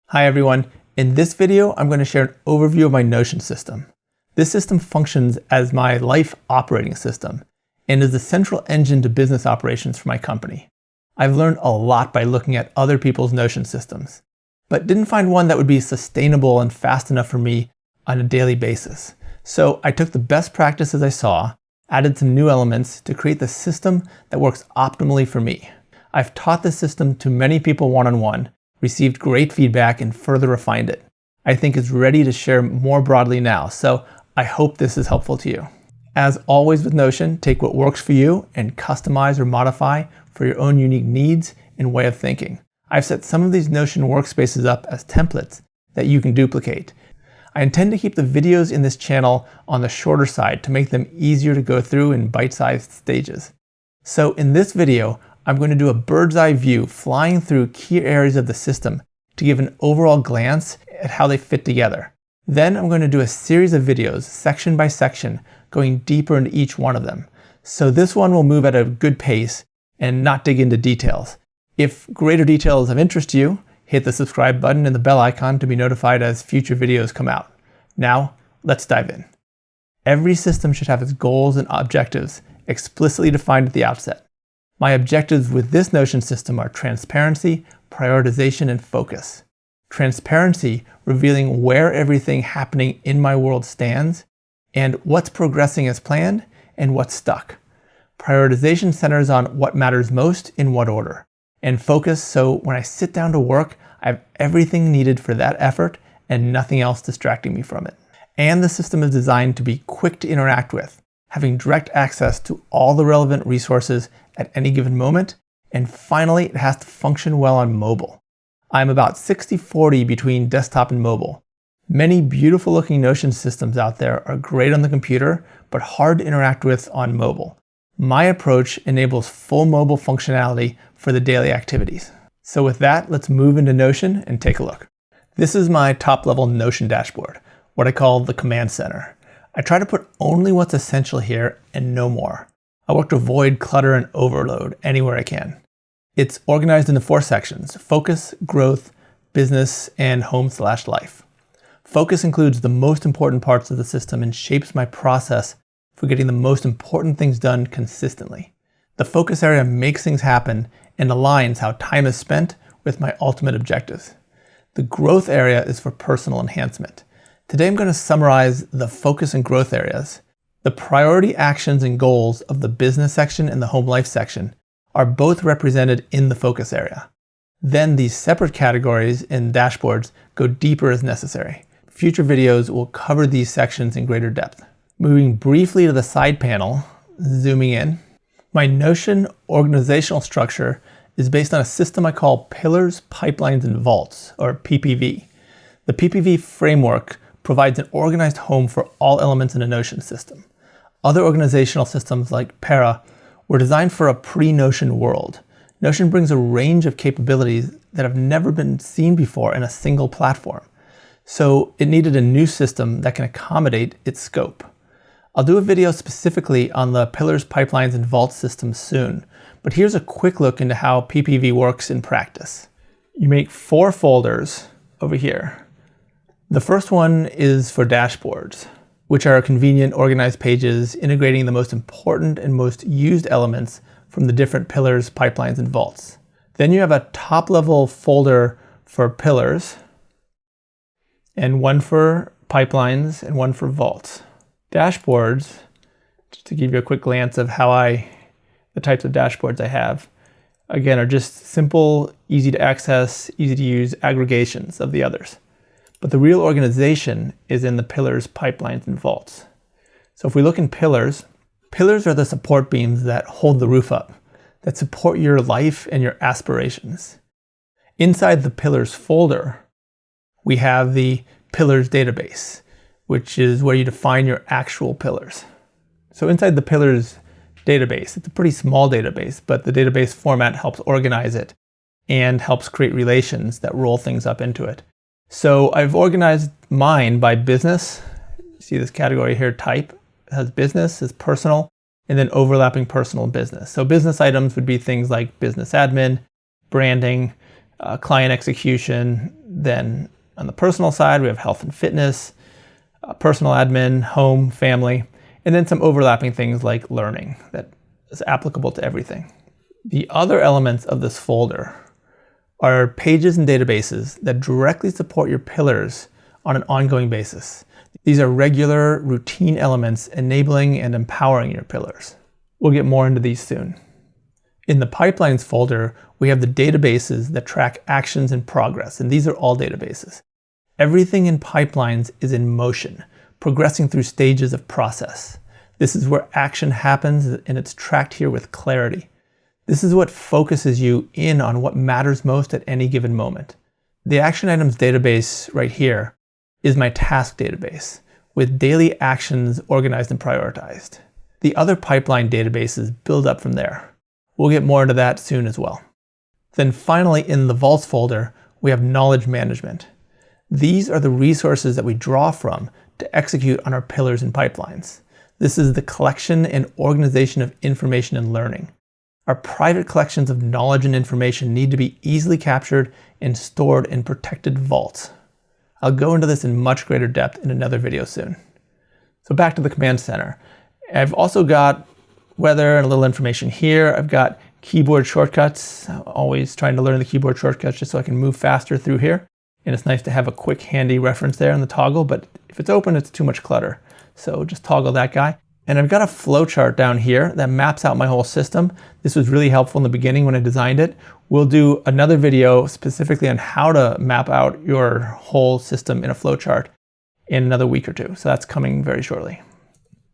Hi everyone. In this video, I'm going to share an overview of my Notion system. This system functions as my life operating system and is the central engine to business operations for my company. I've learned a lot by looking at other people's Notion systems, but didn't find one that would be sustainable and fast enough for me on a daily basis. So I took the best practices I saw, added some new elements to create the system that works optimally for me. I've taught this system to many people one-on-one, received great feedback, and further refined it. I think it's ready to share more broadly now, so I hope this is helpful to you. As always with Notion, take what works for you and customize or modify for your own unique needs and way of thinking. I've set some of these Notion workspaces up as templates that you can duplicate. I intend to keep the videos in this channel on the shorter side to make them easier to go through in bite-sized stages. So in this video, I'm going to do a bird's eye view flying through key areas of the system to give an overall glance at how they fit together. Then I'm going to do a series of videos, section by section, going deeper into each one of them. So this one will move at a good pace and not dig into details. If greater detail is of interest to you, hit the subscribe button and the bell icon to be notified as future videos come out. Now, let's dive in. Every system should have its goals and objectives explicitly defined at the outset. My objectives with this Notion system are transparency, prioritization, and focus. Transparency, revealing where everything happening in my world stands, and what's progressing as planned, and what's stuck. Prioritization centers on what matters most in what order. And focus, so when I sit down to work, I have everything needed for that effort and nothing else distracting me from it. And the system is designed to be quick to interact with, having direct access to all the relevant resources at any given moment. And finally, it has to function well on mobile. I'm about 60-40 between desktop and mobile. Many beautiful looking Notion systems out there are great on the computer, but hard to interact with on mobile. My approach enables full mobile functionality for the daily activities. So with that, let's move into Notion and take a look. This is my top level Notion dashboard, what I call the command center. I try to put only what's essential here and no more. I work to avoid clutter and overload anywhere I can. It's organized into 4 sections: focus, growth, business, and home/life. Focus includes the most important parts of the system and shapes my process for getting the most important things done consistently. The focus area makes things happen and aligns how time is spent with my ultimate objectives. The growth area is for personal enhancement. Today I'm going to summarize the focus and growth areas. The priority actions and goals of the business section and the home life section are both represented in the focus area. Then these separate categories and dashboards go deeper as necessary. Future videos will cover these sections in greater depth. Moving briefly to the side panel, zooming in, my Notion organizational structure is based on a system I call Pillars, Pipelines, and Vaults, or PPV. The PPV framework provides an organized home for all elements in a Notion system. Other organizational systems like Para were designed for a pre-Notion world. Notion brings a range of capabilities that have never been seen before in a single platform. So it needed a new system that can accommodate its scope. I'll do a video specifically on the Pillars, Pipelines, and Vaults systems soon, but here's a quick look into how PPV works in practice. You make 4 folders over here. The first one is for dashboards, which are convenient, organized pages integrating the most important and most used elements from the different pillars, pipelines, and vaults. Then you have a top-level folder for pillars, and one for pipelines, and one for vaults. Dashboards, just to give you a quick glance of the types of dashboards I have, again, are just simple, easy to access, easy to use aggregations of the others. But the real organization is in the pillars, pipelines, and vaults. So if we look in pillars, pillars are the support beams that hold the roof up, that support your life and your aspirations. Inside the pillars folder, we have the pillars database, which is where you define your actual pillars. So inside the pillars database, it's a pretty small database, but the database format helps organize it and helps create relations that roll things up into it. So I've organized mine by business. See this category here, type, has business, is personal, and then overlapping personal and business. So business items would be things like business admin, branding, client execution, Then on the personal side, we have health and fitness, personal admin, home, family, and then some overlapping things like learning that is applicable to everything. The other elements of this folder are pages and databases that directly support your pillars on an ongoing basis. These are regular, routine elements enabling and empowering your pillars. We'll get more into these soon. In the pipelines folder, we have the databases that track actions and progress, and these are all databases. Everything in pipelines is in motion, progressing through stages of process. This is where action happens, and it's tracked here with clarity. This is what focuses you in on what matters most at any given moment. The action items database right here is my task database, with daily actions organized and prioritized. The other pipeline databases build up from there. We'll get more into that soon as well. Then finally, in the vaults folder, we have knowledge management. These are the resources that we draw from to execute on our pillars and pipelines. This is the collection and organization of information and learning. Our private collections of knowledge and information need to be easily captured and stored in protected vaults. I'll go into this in much greater depth in another video soon. So back to the command center. I've also got weather and a little information here. I've got keyboard shortcuts. I'm always trying to learn the keyboard shortcuts just so I can move faster through here. And it's nice to have a quick handy reference there in the toggle, but if it's open, it's too much clutter. So just toggle that guy. And I've got a flowchart down here that maps out my whole system. This was really helpful in the beginning when I designed it. We'll do another video specifically on how to map out your whole system in a flowchart in another week or two. So that's coming very shortly.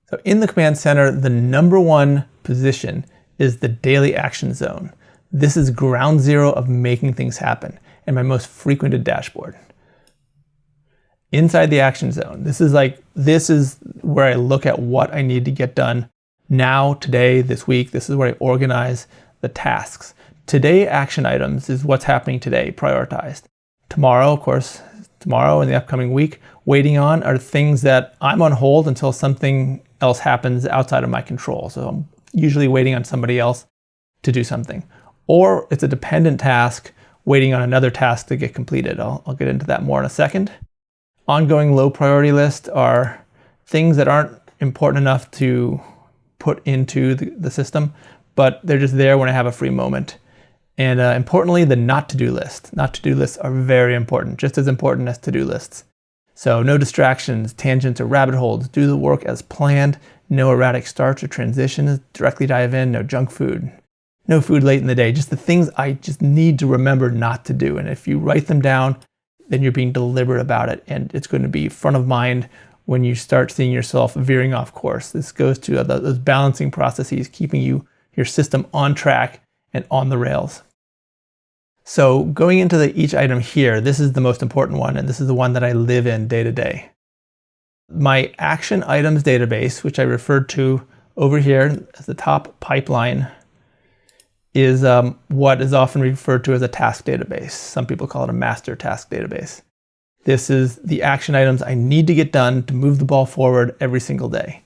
So in the command center, the number one position is the daily action zone. This is ground zero of making things happen and my most frequented dashboard. Inside the action zone, this is where I look at what I need to get done now, today, this week. This is where I organize the tasks. Today action items is what's happening today, prioritized. Tomorrow, of course, tomorrow and the upcoming week, waiting on are things that I'm on hold until something else happens outside of my control. So I'm usually waiting on somebody else to do something. Or it's a dependent task waiting on another task to get completed. I'll get into that more in a second. Ongoing low priority list are things that aren't important enough to put into the system, but they're just there when I have a free moment. And importantly, the not to-do list. Not to-do lists are very important, just as important as to-do lists. So no distractions, tangents, or rabbit holes. Do the work as planned. No erratic starts or transitions. Directly dive in. No junk food. No food late in the day. Just the things I just need to remember not to do. And if you write them down, then you're being deliberate about it. And it's going to be front of mind when you start seeing yourself veering off course. This goes to those balancing processes, keeping your system on track and on the rails. So going into each item here, this is the most important one, and this is the one that I live in day to day. My action items database, which I referred to over here as the top pipeline, is what is often referred to as a task database. Some people call it a master task database. This is the action items I need to get done to move the ball forward every single day.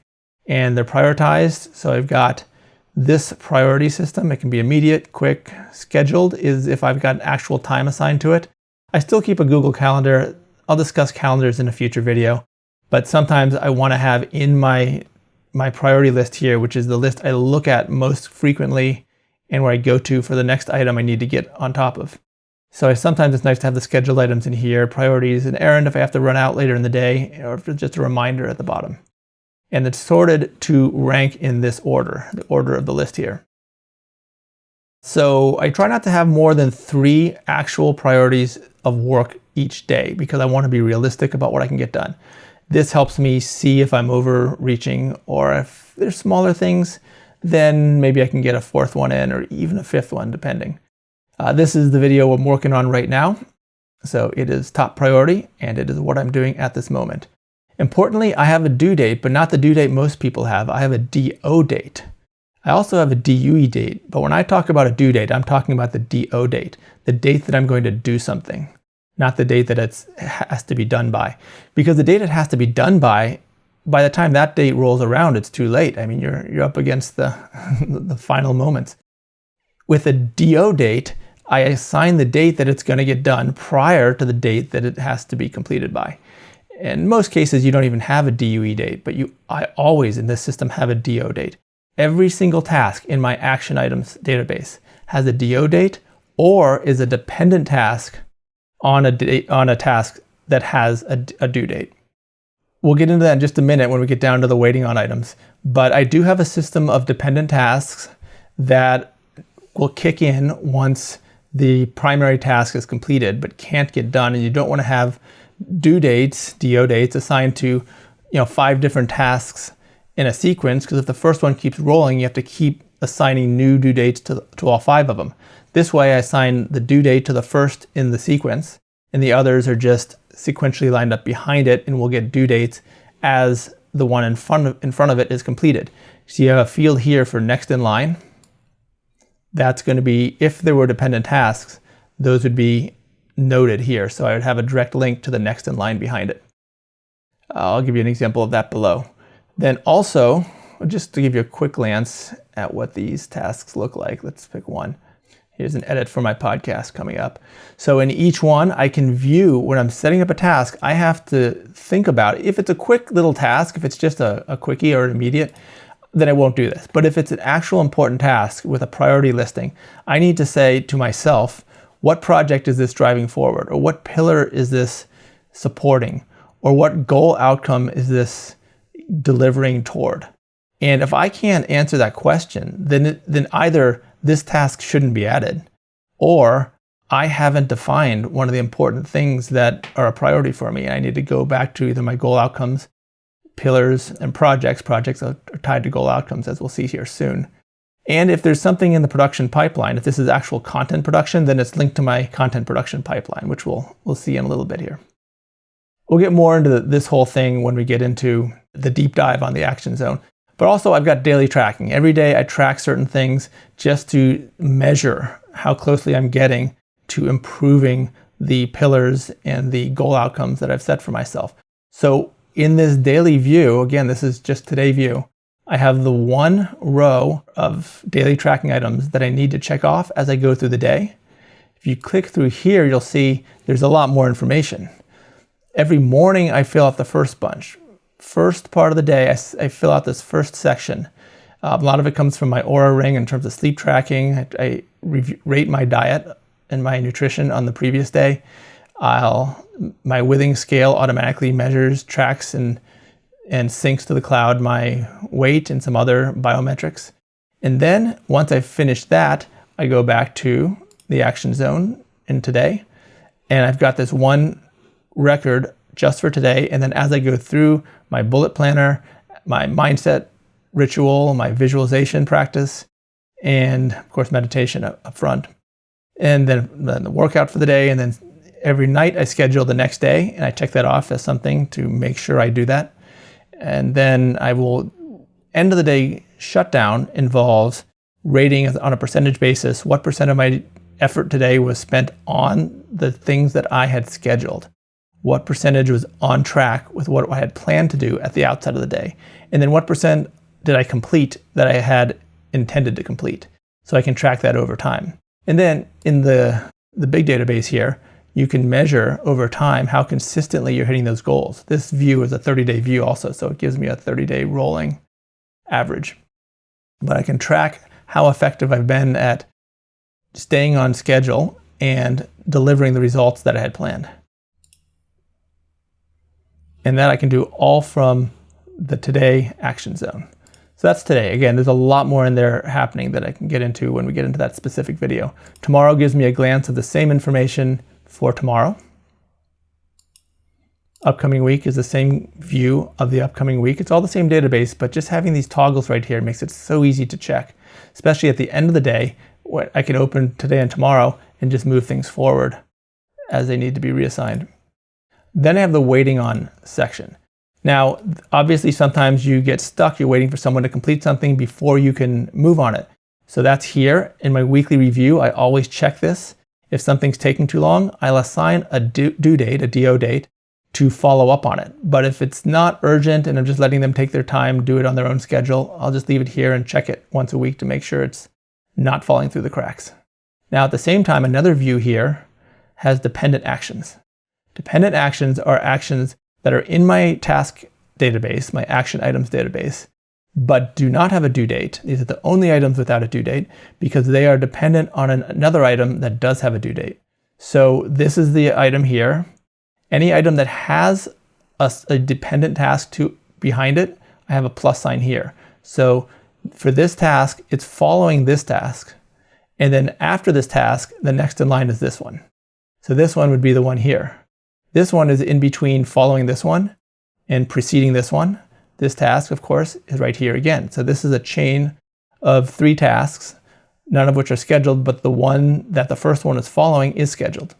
And they're prioritized, so I've got this priority system. It can be immediate, quick. Scheduled is if I've got an actual time assigned to it. I still keep a Google Calendar. I'll discuss calendars in a future video, but sometimes I want to have in my priority list here, which is the list I look at most frequently and where I go to for the next item I need to get on top of. So sometimes it's nice to have the scheduled items in here, priorities, an errand if I have to run out later in the day, or if it's just a reminder at the bottom. And it's sorted to rank in this order, the order of the list here. So I try not to have more than 3 actual priorities of work each day because I want to be realistic about what I can get done. This helps me see if I'm overreaching, or if there's smaller things, then maybe I can get a 4th one in, or even a 5th one, depending. This is the video I'm working on right now. So it is top priority, and it is what I'm doing at this moment. Importantly, I have a due date, but not the due date most people have. I have a DO date. I also have a DUE date, but when I talk about a due date, I'm talking about the DO date, the date that I'm going to do something, not the date that it has to be done by. Because the date it has to be done by the time that date rolls around, it's too late. I mean, you're up against the final moments. With a DO date, I assign the date that it's going to get done prior to the date that it has to be completed by. In most cases, you don't even have a DUE date, but I always in this system have a DO date. Every single task in my action items database has a DO date or is a dependent task on a task that has a due date. We'll get into that in just a minute when we get down to the waiting on items, but I do have a system of dependent tasks that will kick in once the primary task is completed but can't get done, and you don't want to have due dates, DO dates, assigned to 5 different tasks in a sequence, because if the first one keeps rolling, you have to keep assigning new due dates to all 5 of them. This way I assign the due date to the first in the sequence, and the others are just sequentially lined up behind it, and we'll get due dates as the one in front of it is completed. So you have a field here for next in line. That's going to be, if there were dependent tasks, those would be noted here. So I would have a direct link to the next in line behind it. I'll give you an example of that below. Then also, just to give you a quick glance at what these tasks look like, let's pick one. Here's an edit for my podcast coming up. So in each one, I can view when I'm setting up a task, I have to think about it. If it's a quick little task, if it's just a quickie or an immediate, then I won't do this. But if it's an actual important task with a priority listing, I need to say to myself, what project is this driving forward? Or what pillar is this supporting? Or what goal outcome is this delivering toward? And if I can't answer that question, then either this task shouldn't be added, or I haven't defined one of the important things that are a priority for me. I need to go back to either my goal outcomes, pillars, and projects. Projects are tied to goal outcomes, as we'll see here soon. And if there's something in the production pipeline, if this is actual content production, then it's linked to my content production pipeline, which we'll see in a little bit here. We'll get more into this whole thing when we get into the deep dive on the action zone. But also I've got daily tracking. Every day I track certain things just to measure how closely I'm getting to improving the pillars and the goal outcomes that I've set for myself. So in this daily view, again, this is just today view, I have the one row of daily tracking items that I need to check off as I go through the day. If you click through here, you'll see there's a lot more information. Every morning I fill out the first bunch. First part of the day, I fill out this first section. A lot of it comes from my Oura Ring in terms of sleep tracking. I rate my diet and my nutrition on the previous day. My withing scale automatically measures, tracks, and syncs to the cloud my weight and some other biometrics. And then once I've finished that, I go back to the action zone in today, and I've got this one record just for today. And then as I go through my bullet planner, my mindset ritual, my visualization practice, and of course meditation up front, and then the workout for the day, and then every night I schedule the next day and I check that off as something to make sure I do that. And then I will, end of the day shutdown involves rating on a percentage basis what percent of my effort today was spent on the things that I had scheduled. What percentage was on track with what I had planned to do at the outset of the day. And then what percent did I complete that I had intended to complete. So I can track that over time. And then in the big database here, you can measure over time how consistently you're hitting those goals. This view is a 30-day view also, so it gives me a 30-day rolling average. But I can track how effective I've been at staying on schedule and delivering the results that I had planned. And that I can do all from the today action zone. So that's today. Again, there's a lot more in there happening that I can get into when we get into that specific video. Tomorrow gives me a glance of the same information for tomorrow. Upcoming week is the same view of the upcoming week. It's all the same database, but just having these toggles right here makes it so easy to check, especially at the end of the day, where I can open today and tomorrow and just move things forward as they need to be reassigned. Then I have the waiting on section. Now, obviously, sometimes you get stuck. You're waiting for someone to complete something before you can move on it. So that's here in my weekly review. I always check this. If something's taking too long, I'll assign a due date, a DO date, to follow up on it. But if it's not urgent and I'm just letting them take their time, do it on their own schedule, I'll just leave it here and check it once a week to make sure it's not falling through the cracks. Now at the same time, another view here has dependent actions. Dependent actions are actions that are in my task database, my action items database, but do not have a due date. These are the only items without a due date because they are dependent on another item that does have a due date. So this is the item here. Any item that has a dependent task behind it, I have a plus sign here. So for this task, it's following this task. And then after this task, the next in line is this one. So this one would be the one here. This one is in between following this one and preceding this one. This task, of course, is right here again. So this is a chain of 3 tasks, none of which are scheduled, but the one that the first one is following is scheduled.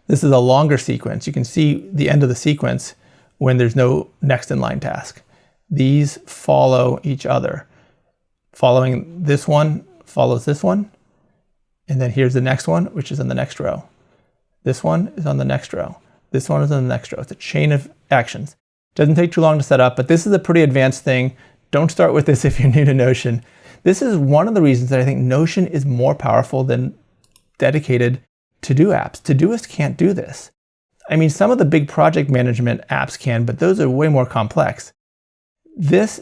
This is a longer sequence. You can see the end of the sequence when there's no next in line task. These follow each other. Following this one follows this one. And then here's the next one, which is in the next row. This one is on the next row. This one is on the next row. It's a chain of actions. Doesn't take too long to set up, but this is a pretty advanced thing. Don't start with this if you're new to Notion. This is one of the reasons that I think Notion is more powerful than dedicated to-do apps. Todoist can't do this. I mean, some of the big project management apps can, but those are way more complex. This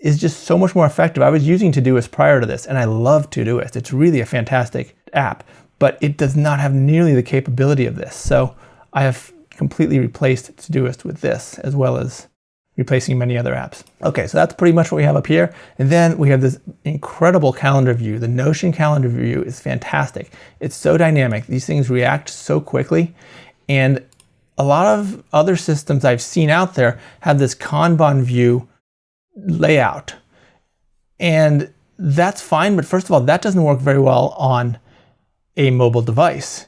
is just so much more effective. I was using Todoist prior to this, and I love Todoist. It's really a fantastic app, but it does not have nearly the capability of this. So I have completely replaced Todoist with this, as well as replacing many other apps. Okay, so that's pretty much what we have up here. And then we have this incredible calendar view. The Notion calendar view is fantastic. It's so dynamic. These things react so quickly. And a lot of other systems I've seen out there have this Kanban view layout. And that's fine, but first of all, that doesn't work very well on a mobile device.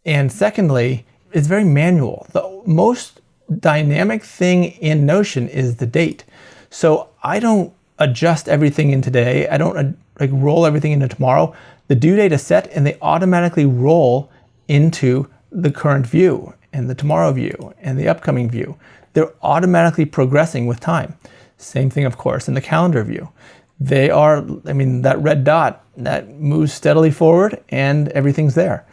And secondly, it's very manual. The most dynamic thing in Notion is the date. So I don't adjust everything in today. I don't roll everything into tomorrow. The due date is set and they automatically roll into the current view and the tomorrow view and the upcoming view. They're automatically progressing with time. Same thing, of course, in the calendar view. They are, that red dot that moves steadily forward and everything's there.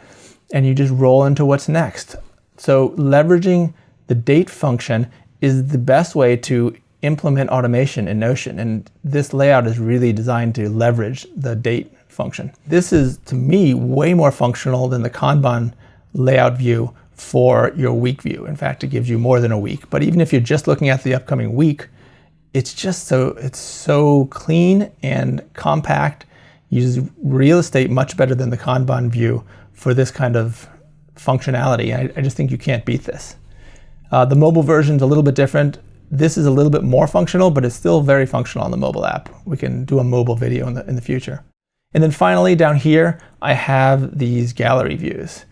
And you just roll into what's next. So leveraging the date function is the best way to implement automation in Notion. And this layout is really designed to leverage the date function. This is, to me, way more functional than the Kanban layout view for your week view. In fact, it gives you more than a week. But even if you're just looking at the upcoming week, it's so clean and compact, uses real estate much better than the Kanban view for this kind of functionality. I just think you can't beat this. The mobile version is a little bit different. This is a little bit more functional, but it's still very functional on the mobile app. We can do a mobile video in the future. And then finally, down here, I have these gallery views.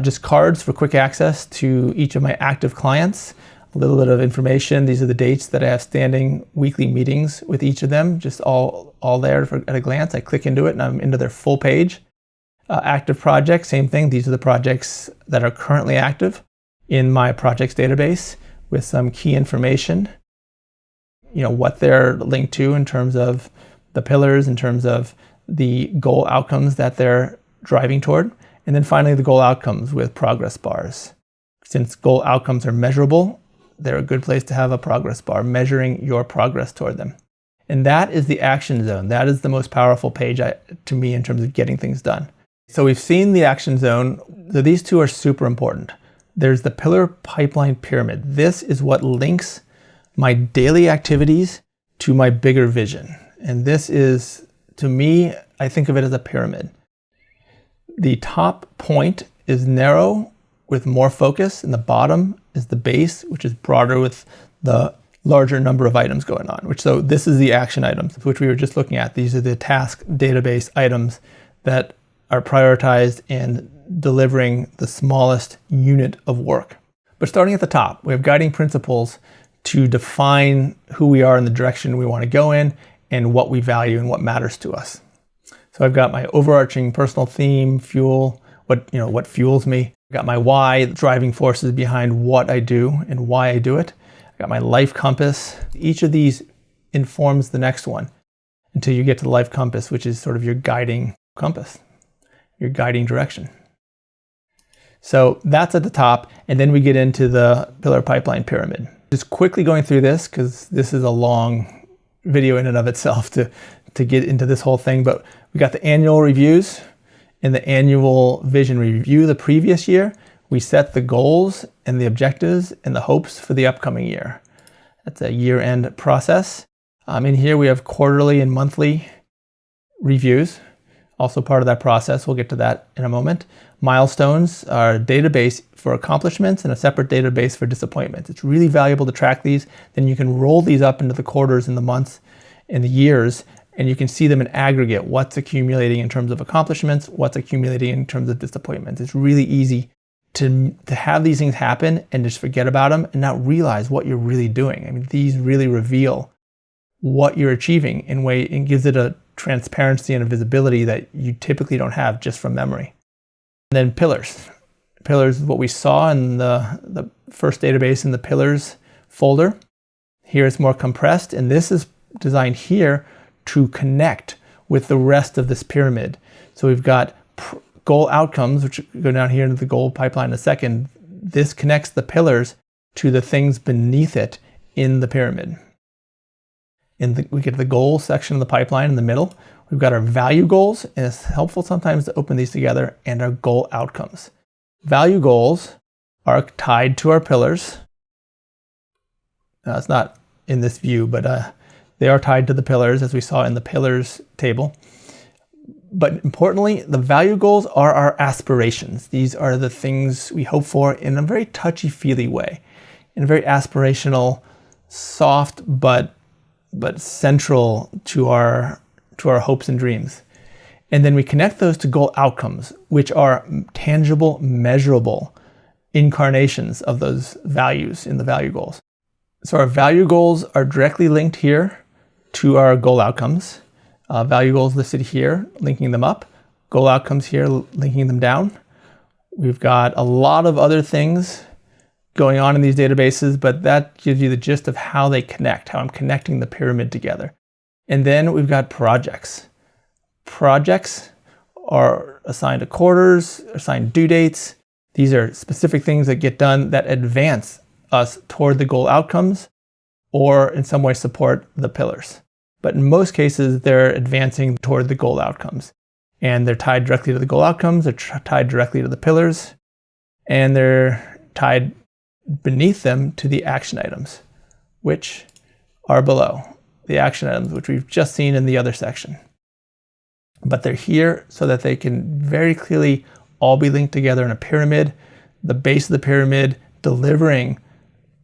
Just cards for quick access to each of my active clients. A little bit of information. These are the dates that I have standing weekly meetings with each of them, just all there at a glance. I click into it and I'm into their full page. Active projects, same thing. These are the projects that are currently active in my projects database with some key information, what they're linked to in terms of the pillars, in terms of the goal outcomes that they're driving toward. And then finally, the goal outcomes with progress bars. Since goal outcomes are measurable, they're a good place to have a progress bar, measuring your progress toward them. And that is the action zone. That is the most powerful page to me in terms of getting things done. So we've seen the action zone. So these two are super important. There's the pillar pipeline pyramid. This is what links my daily activities to my bigger vision. And this is, to me, I think of it as a pyramid. The top point is narrow with more focus, and the bottom is the base, which is broader with the larger number of items going on. So this is the action items, which we were just looking at. These are the task database items that are prioritized and delivering the smallest unit of work. But starting at the top, we have guiding principles to define who we are and the direction we want to go in and what we value and what matters to us. So I've got my overarching personal theme, fuel, what fuels me. I've got my why, the driving forces behind what I do and why I do it. I've got my life compass. Each of these informs the next one until you get to the life compass, which is sort of your guiding compass. your guiding direction. So that's at the top, and then we get into the pillar pipeline pyramid. Just quickly going through this, because this is a long video in and of itself to get into this whole thing, but we got the annual reviews and the annual vision review the previous year. We set the goals and the objectives and the hopes for the upcoming year. That's a year-end process. In here we have quarterly and monthly reviews, also part of that process. We'll get to that in a moment. Milestones are a database for accomplishments and a separate database for disappointments. It's really valuable to track these. Then you can roll these up into the quarters and the months and the years, and you can see them in aggregate, what's accumulating in terms of accomplishments, what's accumulating in terms of disappointments. It's really easy to have these things happen and just forget about them and not realize what you're really doing. I mean, these really reveal what you're achieving in way and gives it a transparency and a visibility that you typically don't have just from memory. And then pillars. Pillars is what we saw in the first database in the pillars folder. Here it's more compressed, and this is designed here to connect with the rest of this pyramid. So we've got goal outcomes, which go down here into the goal pipeline in a second. This connects the pillars to the things beneath it in the pyramid. We get the goal section of the pipeline in the middle. We've got our value goals, and it's helpful sometimes to open these together, and our goal outcomes. Value goals are tied to our pillars. Now, it's not in this view, but they are tied to the pillars, as we saw in the pillars table. But importantly, the value goals are our aspirations. These are the things we hope for in a very touchy-feely way, in a very aspirational, soft, but central to our hopes and dreams. And then we connect those to goal outcomes, which are tangible, measurable incarnations of those values in the value goals. So our value goals are directly linked here to our goal outcomes. Value goals listed here, linking them up. Goal outcomes here, linking them down. We've got a lot of other things going on in these databases, but that gives you the gist of how they connect, how I'm connecting the pyramid together. And then we've got projects. Projects are assigned to quarters, assigned due dates. These are specific things that get done that advance us toward the goal outcomes or in some way support the pillars. But in most cases, they're advancing toward the goal outcomes. And they're tied directly to the goal outcomes, they're tied directly to the pillars, and they're tied beneath them to the action items, which are below. The action items, which we've just seen in the other section. But they're here so that they can very clearly all be linked together in a pyramid, the base of the pyramid delivering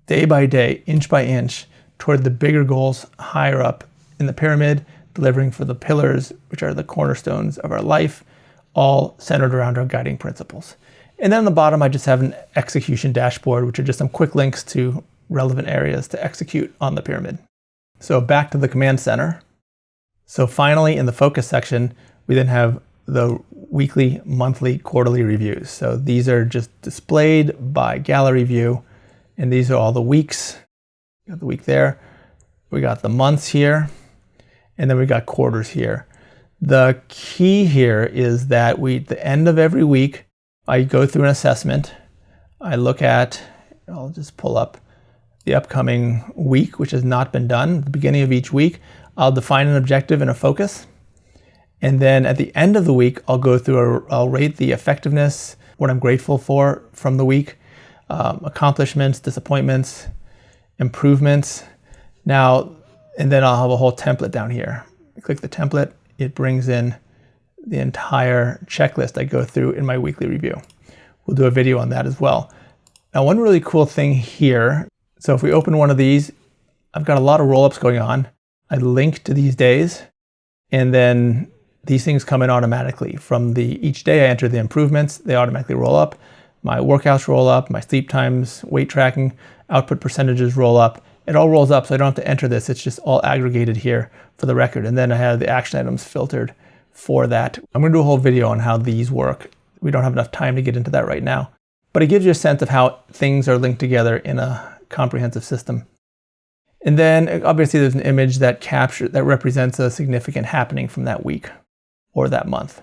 day by day, inch by inch, toward the bigger goals higher up in the pyramid, delivering for the pillars, which are the cornerstones of our life, all centered around our guiding principles. And then on the bottom, I just have an execution dashboard, which are just some quick links to relevant areas to execute on the pyramid. So back to the command center. So finally, in the focus section, we then have the weekly, monthly, quarterly reviews. So these are just displayed by gallery view, and these are all the weeks. We got the week there. We got the months here. And then we got quarters here. The key here is that at the end of every week, I go through an assessment. I look at, I'll just pull up the upcoming week, which has not been done. At the beginning of each week, I'll define an objective and a focus. And then at the end of the week, I'll rate the effectiveness, what I'm grateful for from the week, accomplishments, disappointments, improvements. Now, and then I'll have a whole template down here. I click the template, it brings in the entire checklist I go through in my weekly review. We'll do a video on that as well. Now, one really cool thing here, so if we open one of these, I've got a lot of roll-ups going on. I link to these days, and then these things come in automatically. From each day I enter the improvements, they automatically roll up. My workouts roll up, my sleep times, weight tracking, output percentages roll up. It all rolls up, so I don't have to enter this. It's just all aggregated here for the record. And then I have the action items filtered for that. I'm gonna do a whole video on how these work. We don't have enough time to get into that right now. But it gives you a sense of how things are linked together in a comprehensive system. And then obviously there's an image that represents a significant happening from that week or that month.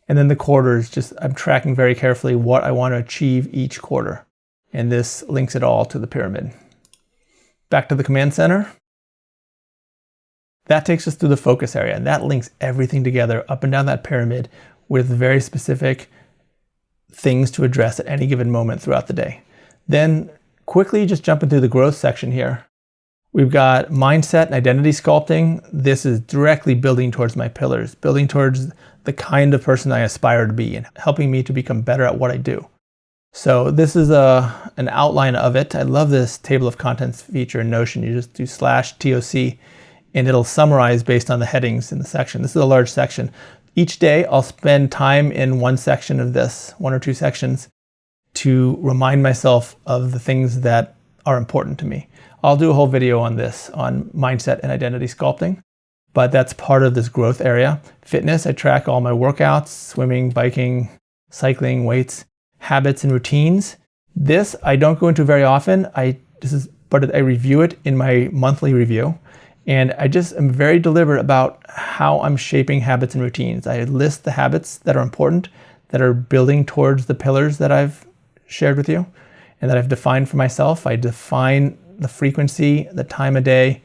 And then the quarters, just I'm tracking very carefully what I want to achieve each quarter. And this links it all to the pyramid. Back to the command center. That takes us through the focus area, and that links everything together up and down that pyramid with very specific things to address at any given moment throughout the day. Then quickly just jump into the growth section here. We've got mindset and identity sculpting. This is directly building towards my pillars, building towards the kind of person I aspire to be and helping me to become better at what I do. So this is an outline of it. I love this table of contents feature in Notion. You just do /TOC and it'll summarize based on the headings in the section. This is a large section. Each day I'll spend time in one section of this, one or two sections, to remind myself of the things that are important to me. I'll do a whole video on this, on mindset and identity sculpting, but that's part of this growth area. Fitness, I track all my workouts, swimming, biking, cycling, weights, habits, and routines. This I don't go into very often. But I review it in my monthly review. And I just am very deliberate about how I'm shaping habits and routines. I list the habits that are important, that are building towards the pillars that I've shared with you and that I've defined for myself. I define the frequency, the time of day,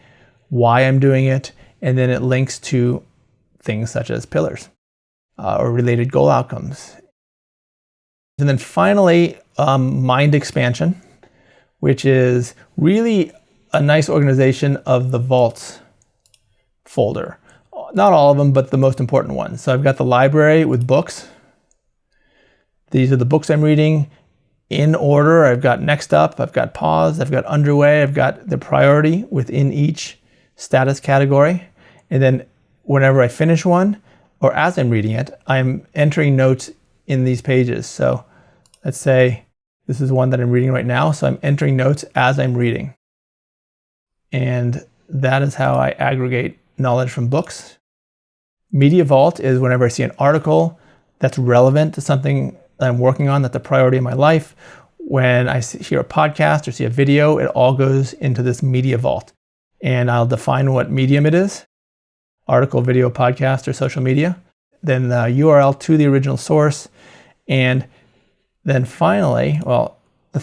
why I'm doing it, and then it links to things such as pillars or related goal outcomes. And then finally, mind expansion, which is really a nice organization of the vaults folder. Not all of them, but the most important ones. So I've got the library with books. These are the books I'm reading in order. I've got next up, I've got pause, I've got underway, I've got the priority within each status category. And then whenever I finish one, or as I'm reading it, I'm entering notes in these pages. So let's say this is one that I'm reading right now. So I'm entering notes as I'm reading. And that is how I aggregate knowledge from books. Media Vault is whenever I see an article that's relevant to something that I'm working on, that's a priority in my life. When I hear a podcast or see a video, it all goes into this Media Vault. And I'll define what medium it is, article, video, podcast, or social media. Then the URL to the original source. And then finally, well, the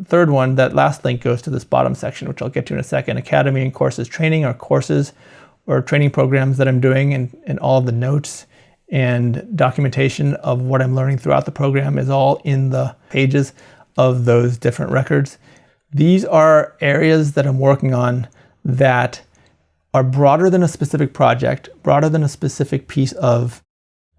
third one, that last link goes to this bottom section, which I'll get to in a second. Academy and courses training are courses or training programs that I'm doing, and all of the notes and documentation of what I'm learning throughout the program is all in the pages of those different records. These are areas that I'm working on that are broader than a specific project, broader than a specific piece of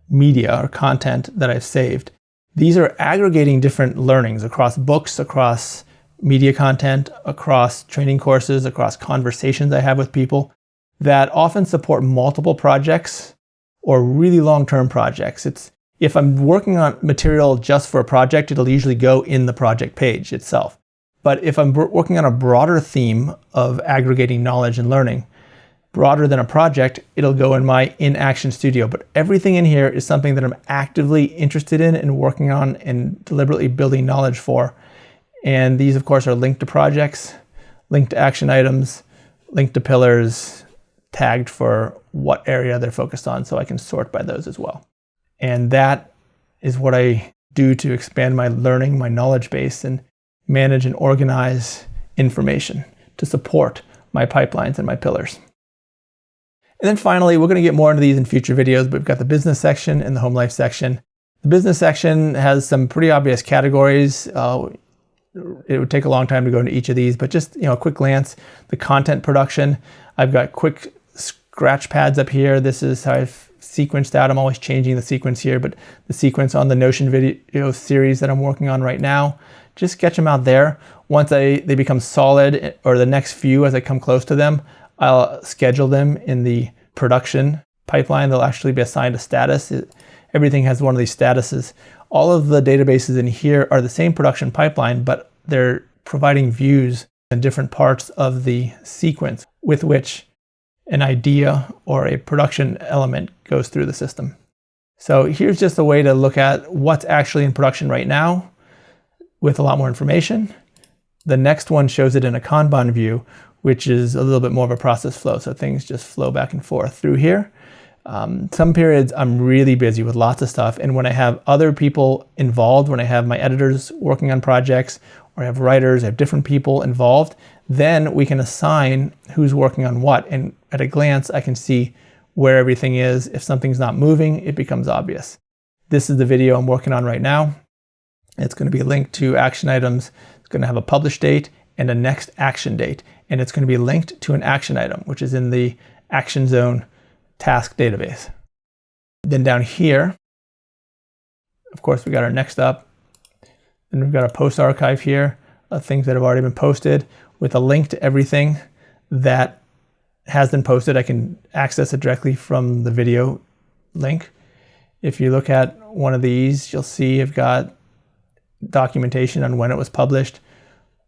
media or content that I've saved. These are aggregating different learnings across books, across media content, across training courses, across conversations I have with people that often support multiple projects or really long-term projects. If I'm working on material just for a project, it'll usually go in the project page itself. But if I'm working on a broader theme of aggregating knowledge and learning, broader than a project, it'll go in my in-action studio. But everything in here is something that I'm actively interested in and working on and deliberately building knowledge for. And these, of course, are linked to projects, linked to action items, linked to pillars, tagged for what area they're focused on, so I can sort by those as well. And that is what I do to expand my learning, my knowledge base, and manage and organize information to support my pipelines and my pillars. And then finally, we're going to get more into these in future videos, but we've got the business section and the home life section. The business section has some pretty obvious categories. It would take a long time to go into each of these, but just a quick glance. The content production, I've got quick scratch pads up here. This is how I've sequenced out. I'm always changing the sequence here, but the sequence on the Notion video series that I'm working on right now, just sketch them out there. Once they become solid, or the next few as I come close to them, I'll schedule them in the production pipeline. They'll actually be assigned a status. Everything has one of these statuses. All of the databases in here are the same production pipeline, but they're providing views in different parts of the sequence with which an idea or a production element goes through the system. So here's just a way to look at what's actually in production right now with a lot more information. The next one shows it in a Kanban view, which is a little bit more of a process flow. So things just flow back and forth through here. Some periods I'm really busy with lots of stuff, and when I have other people involved, when I have my editors working on projects, or I have writers, I have different people involved, then we can assign who's working on what, and at a glance I can see where everything is. If something's not moving, it becomes obvious. This is the video I'm working on right now. It's going to be linked to action items. It's going to have a publish date and a next action date, and it's going to be linked to an action item, which is in the Action Zone task database. Then down here, of course, we got our next up, and we've got a post archive here of things that have already been posted with a link to everything that has been posted. I can access it directly from the video link. If you look at one of these, you'll see I've got documentation on when it was published,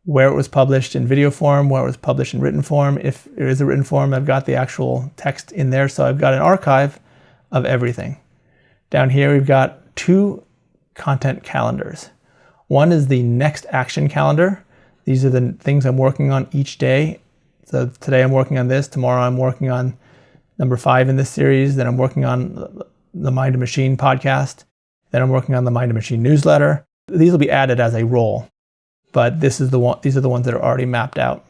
where it was published in video form, where it was published in written form. If it is a written form, I've got the actual text in there. So I've got an archive of everything. Down here, we've got 2 content calendars. One is the next action calendar. These are the things I'm working on each day. So today I'm working on this, tomorrow I'm working on number 5 in this series, then I'm working on the Mind and Machine podcast, then I'm working on the Mind and Machine newsletter. These will be added as a role, but these are the ones that are already mapped out.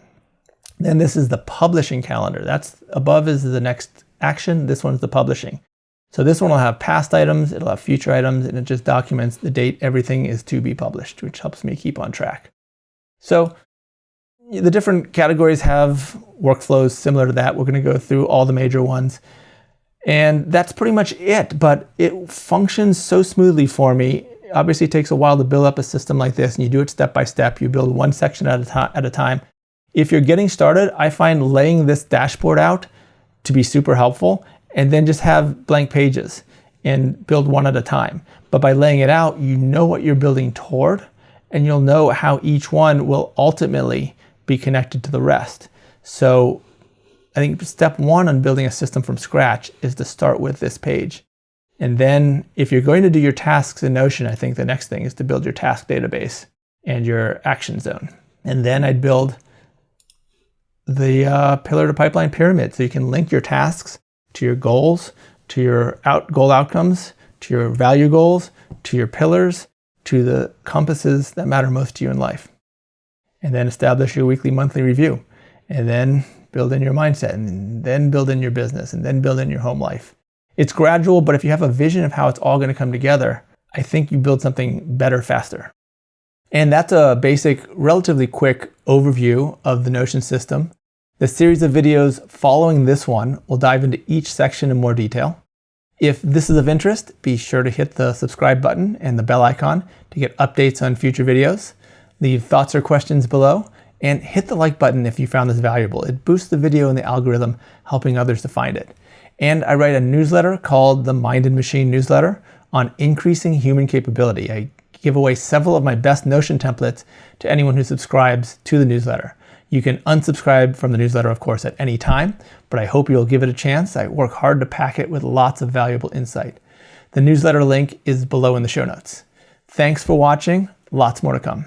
Then this is the publishing calendar. That's above is the next action, this one's the publishing. So this one will have past items, it'll have future items, and it just documents the date everything is to be published, which helps me keep on track. So the different categories have workflows similar to that. We're going to go through all the major ones. And that's pretty much it, but it functions so smoothly for me. Obviously, it takes a while to build up a system like this, and you do it step by step. You build one section at a time. If you're getting started, I find laying this dashboard out to be super helpful, and then just have blank pages and build one at a time. But by laying it out, you know what you're building toward, and you'll know how each one will ultimately be connected to the rest. So I think step 1 on building a system from scratch is to start with this page. And then if you're going to do your tasks in Notion, I think the next thing is to build your task database and your action zone. And then I'd build the pillar to pipeline pyramid, so you can link your tasks to your goals, to your goal outcomes, to your value goals, to your pillars, to the compasses that matter most to you in life. And then establish your weekly, monthly review, and then build in your mindset, and then build in your business, and then build in your home life. It's gradual, but if you have a vision of how it's all going to come together, I think you build something better faster. And that's a basic, relatively quick overview of the Notion system. The series of videos following this one will dive into each section in more detail. If this is of interest, be sure to hit the subscribe button and the bell icon to get updates on future videos. Leave thoughts or questions below, and hit the like button if you found this valuable. It boosts the video in the algorithm, helping others to find it. And I write a newsletter called the Mind and Machine newsletter on increasing human capability. I give away several of my best Notion templates to anyone who subscribes to the newsletter. You can unsubscribe from the newsletter, of course, at any time, but I hope you'll give it a chance. I work hard to pack it with lots of valuable insight. The newsletter link is below in the show notes. Thanks for watching. Lots more to come.